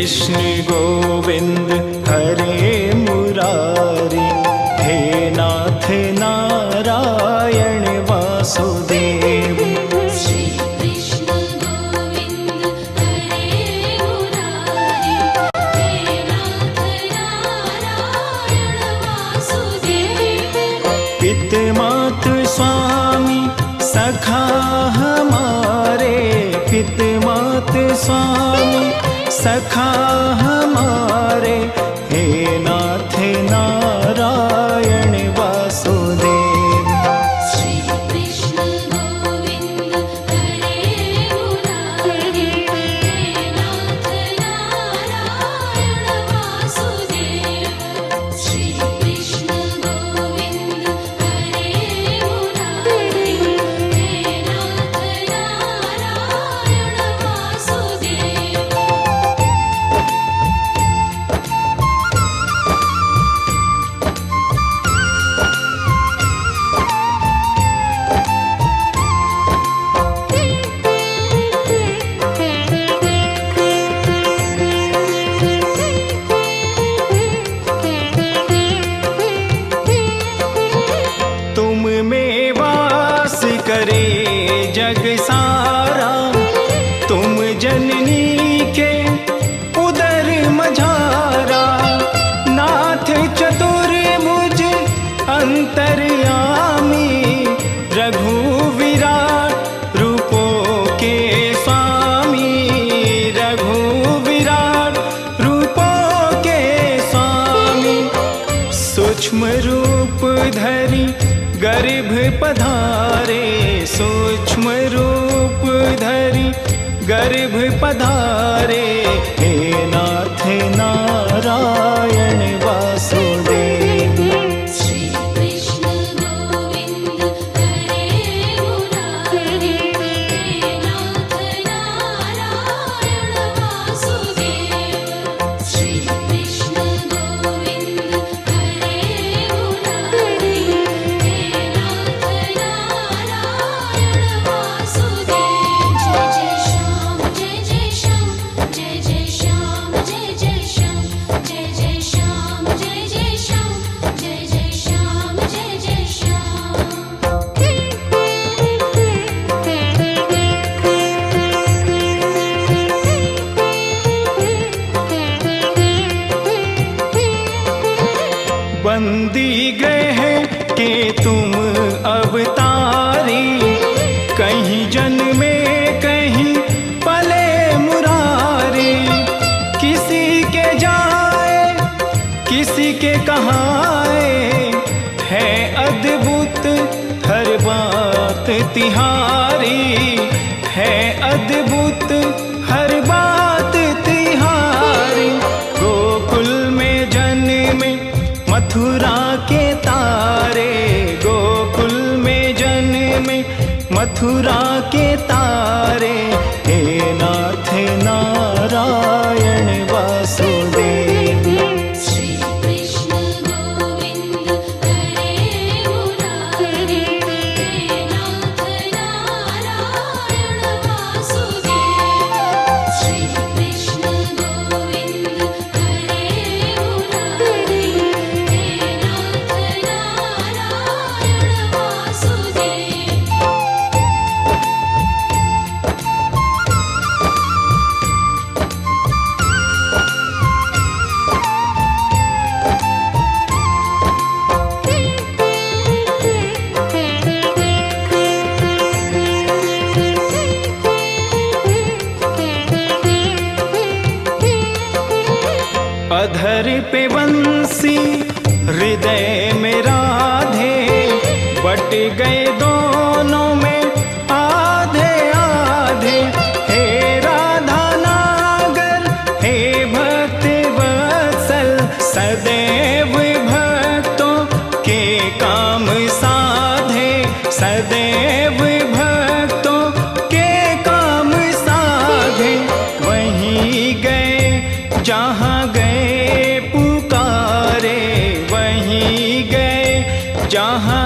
कृष्ण गोविंद हरे मुरारी, हे नाथ नारायण वासुदेव। श्री कृष्ण गोविंद हरे मुरारी, हे नाथ नारायण वासुदेव। पिता मात स्वामी सखा हमारे, पिता मात स्वामी सखा हमारे, हे नाथ नारायण वासुदेव। श्री कृष्ण गोविंद हरे मुरारी, हे नाथ नारायण वासुदेव। श्री कृष्ण गोविंद हरे मुरारी, हे नाथ नारायण वासुदेव। तुम में वास करे जग सारा, तुम जननी के उदर मझारा। नाथ चतुर्भुज अंतर्यामी, रघु विराट रूपों के स्वामी, रघु विराट रूपों के स्वामी। सूक्ष्म रूप धरि गर्भ पधारे, सूक्ष्म रूप धरि गर्भ पधारे, हे नाथ नारायण वासुदेव। श्री कृष्ण गोविंद हरे मुरारी, हे नाथ नारायण वासुदेव। श्री कृष्ण गोविंद हरे मुरारी, हे नाथ नारायण वासुदेव। जय जय श्याम जय जय श्याम, जय जय श्याम जय जय श्याम, जय जय श्याम जय जय श्याम, जय जय श्याम जय जय श्याम। बंदी गए के तुम अवतारी, कहीं जन्मे कहीं पले मुरारी। किसी के जाए किसी के कहाए, है अद्भुत हर बात तिहारी, है अद्भुत हर बात तिहारी। गोकुल में जन्मे मथुरा के तारे, गोकुल में जन्मे मथुरा के तारे, हे नाथ नारायण वासुदेव। श्री कृष्ण गोविंद हरे मुरारी, हे नाथ नारायण वासुदेव। श्री कृष्ण गोविंद हरे मुरारी, हे नाथ नारायण वासुदेव। अधर पे बंसी हृदय में राधे, बट गए दोनों में आधे आधे। हे राधा नागर हे भक्त वत्सल, सदैव भक्तों के काम साधे, सदैव भक्तों के काम साधे। वहीं गए जहाँ गए पुकारे, वहीं गए जहाँ